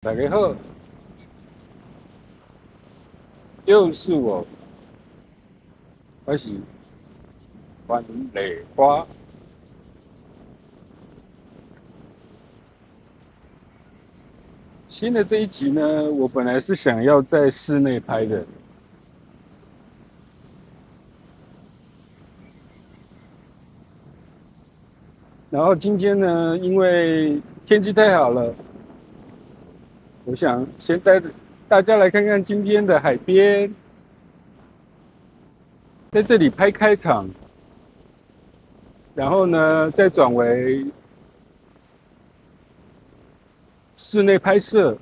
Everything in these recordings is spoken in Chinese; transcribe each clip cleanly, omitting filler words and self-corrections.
大家好，又是我是关磊花。新的这一集呢，我本来是想要在室内拍的，然后今天呢，因为天气太好了，我想先带大家来看看今天的海边，在这里拍开场，然后呢，再转为室内拍摄。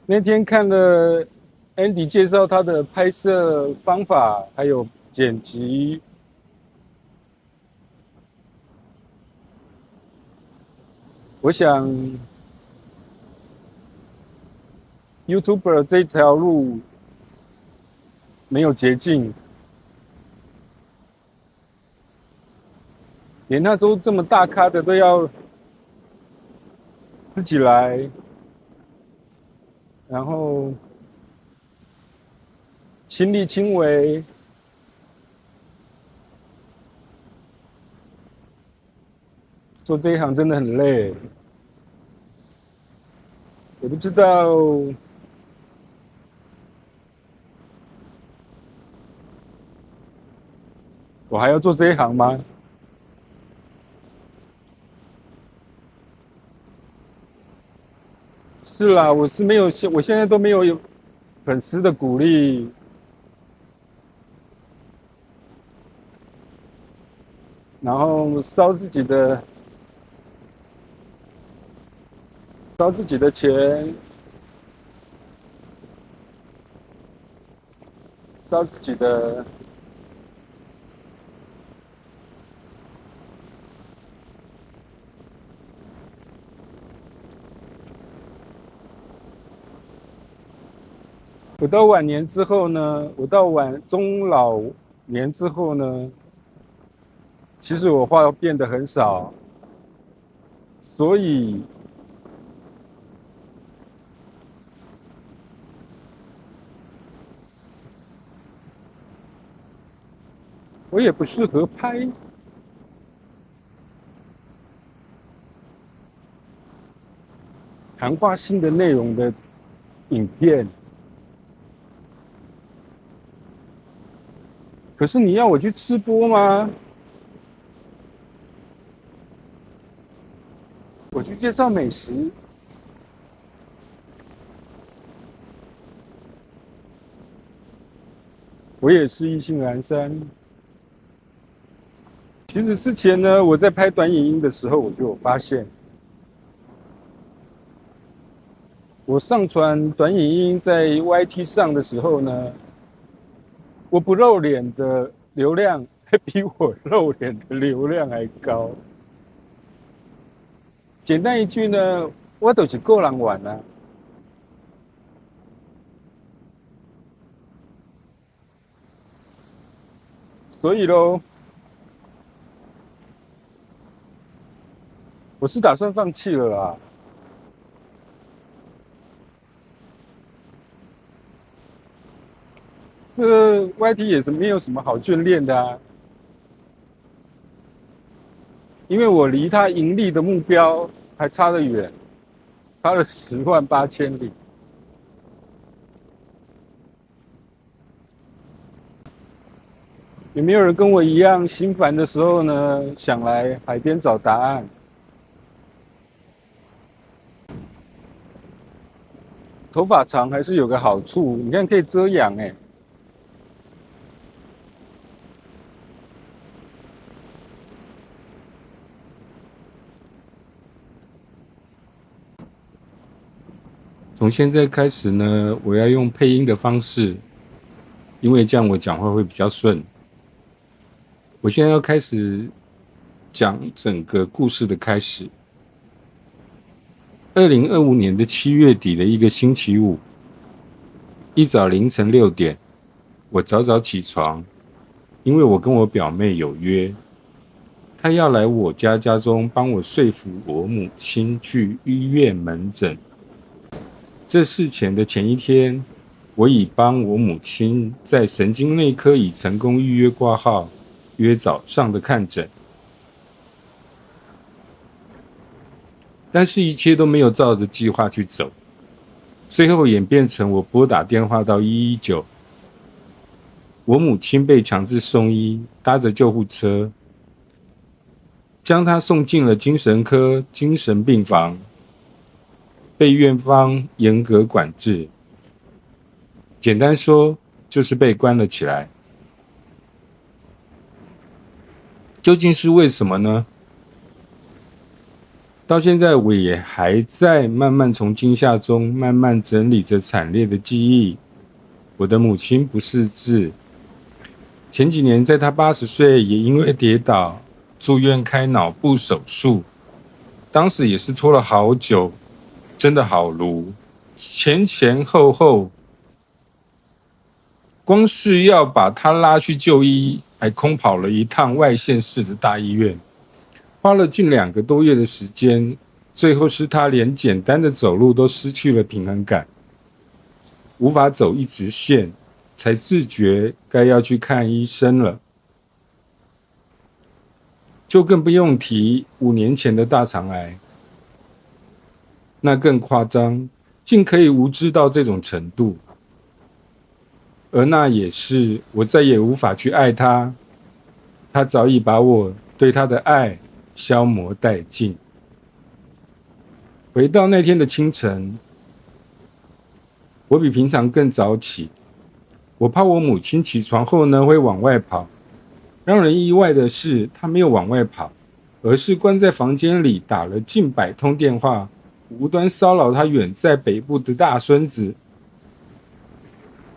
那天看了 Andy 介绍他的拍摄方法，还有剪辑，我想 YouTuber 这条路没有捷径，连那都这么大咖的都要自己来，然后亲力亲为，做这一行真的很累。我不知道我还要做这一行吗？是啦，我是没有，我现在都没有粉丝的鼓励，然后烧自己的钱，烧自己的。我到晚年之后呢，我到中老年之后呢，其实我话变得很少，所以我也不适合拍谈话性的内容的影片。可是你要我去吃播吗？我去介绍美食，我也是意兴阑珊。其实之前呢，我在拍短影音的时候，我就有发现，我上传短影音在 YT 上的时候呢，我不露脸的流量还比我露脸的流量还高。简单一句呢，我都是个人玩啊。所以喽，我是打算放弃了啦。这 YT 也是没有什么好眷恋的啊，因为我离他盈利的目标还差得远，差了10万8千里。有没有人跟我一样心烦的时候呢，想来海边找答案？头发长还是有个好处，你看可以遮阳哎。从现在开始呢，我要用配音的方式，因为这样我讲话会比较顺。我现在要开始讲整个故事的开始。2025年的7月底的一个星期五，一早凌晨6点，我早早起床，因为我跟我表妹有约，她要来我家中帮我说服我母亲去医院门诊。这事前的前一天，我已帮我母亲在神经内科已成功预约挂号，约早上的看诊。但是一切都没有照着计划去走，最后演变成我拨打电话到119，我母亲被强制送医，搭着救护车，将她送进了精神科精神病房，被院方严格管制。简单说，就是被关了起来。究竟是为什么呢？到现在我也还在慢慢从惊吓中慢慢整理着惨烈的记忆。我的母亲不识字，前几年在她80岁也因为跌倒住院开脑部手术，当时也是拖了好久，真的好撸，前后后光是要把她拉去就医，还空跑了一趟外县市的大医院，花了近2个多月的时间，最后是她连简单的走路都失去了平衡感，无法走一直线，才自觉该要去看医生了。就更不用提5年前的大肠癌，那更夸张，竟可以无知到这种程度。而那也是我再也无法去爱他，他早已把我对他的爱消磨殆尽。回到那天的清晨，我比平常更早起，我怕我母亲起床后呢会往外跑。让人意外的是，她没有往外跑，而是关在房间里打了近100通电话，无端骚扰她远在北部的大孙子。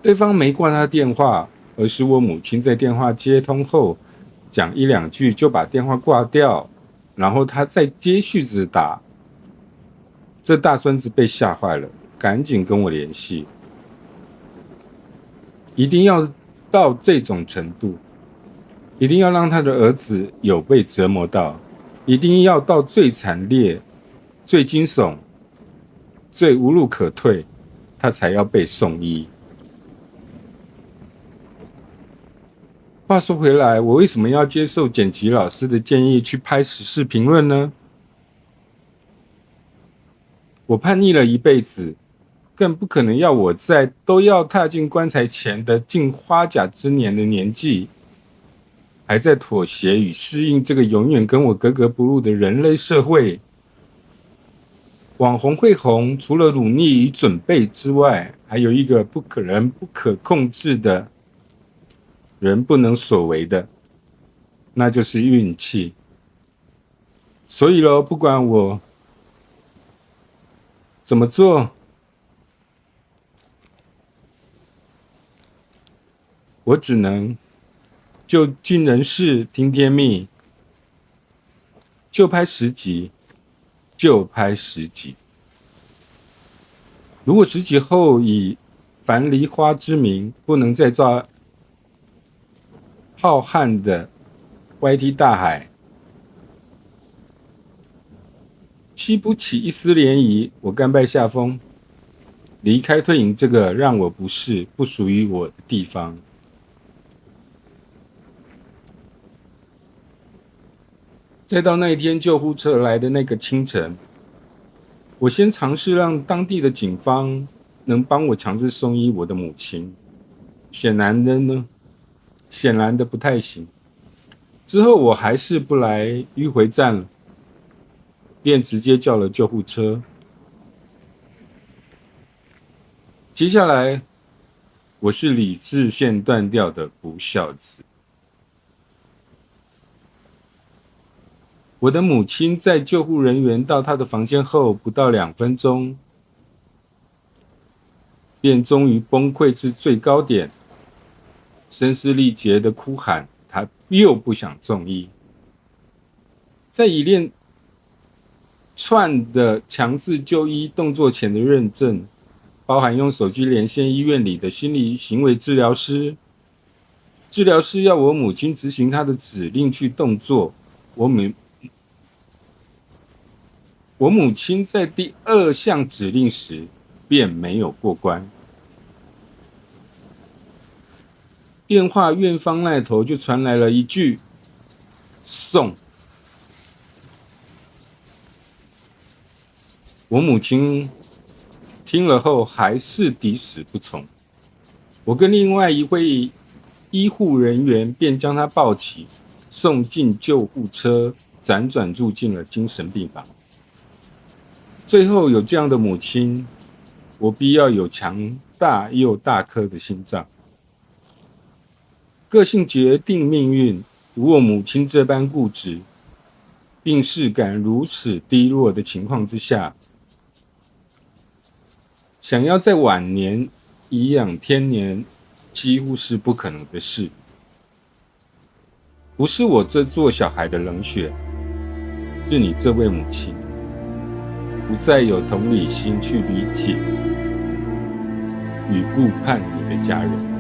对方没挂她电话，而是我母亲在电话接通后讲1、2句就把电话挂掉，然后她再接续着打。这大孙子被吓坏了，赶紧跟我联系。一定要到这种程度，一定要让他的儿子有被折磨到，一定要到最惨烈、最惊悚、最无路可退，他才要被送医。话说回来，我为什么要接受剪辑老师的建议去拍时事评论呢？我叛逆了一辈子，更不可能要我在都要踏进棺材前的近花甲之年的年纪，还在妥协与适应这个永远跟我格格不入的人类社会。网红会红，除了努力与准备之外，还有一个不可控制的人不能所为的，那就是运气。所以咯，不管我怎么做，我只能就尽人事听天命，就拍10集，就拍10集。如果10集后以樊梨花之名不能再造浩瀚的 YT 大海，激不起一丝涟漪，我甘拜下风，离开退隐这个让我不属于我的地方。再到那一天救护车来的那个清晨，我先尝试让当地的警方能帮我强制送医我的母亲，显然的不太行。之后我还是不来迂回站了，便直接叫了救护车。接下来，我是理智线断掉的不孝子。我的母亲在救护人员到她的房间后不到2分钟，便终于崩溃至最高点，声嘶力竭的哭喊，她又不想中医。在一连串的强制就医动作前的认证，包含用手机连线医院里的心理行为治疗师。治疗师要我母亲执行他的指令去动作，我母亲在第2项指令时便没有过关。电话院方那头就传来了一句送。我母亲听了后还是抵死不从，我跟另外一位医护人员便将她抱起，送进救护车，辗转住进了精神病房。最后有这样的母亲，我必要有强大又大颗的心脏。个性决定命运，如我母亲这般固执，病识感如此低落的情况之下，想要在晚年颐养天年，几乎是不可能的事。不是我这做小孩的冷血，是你这位母亲不再有同理心去理解与顾盼你的家人。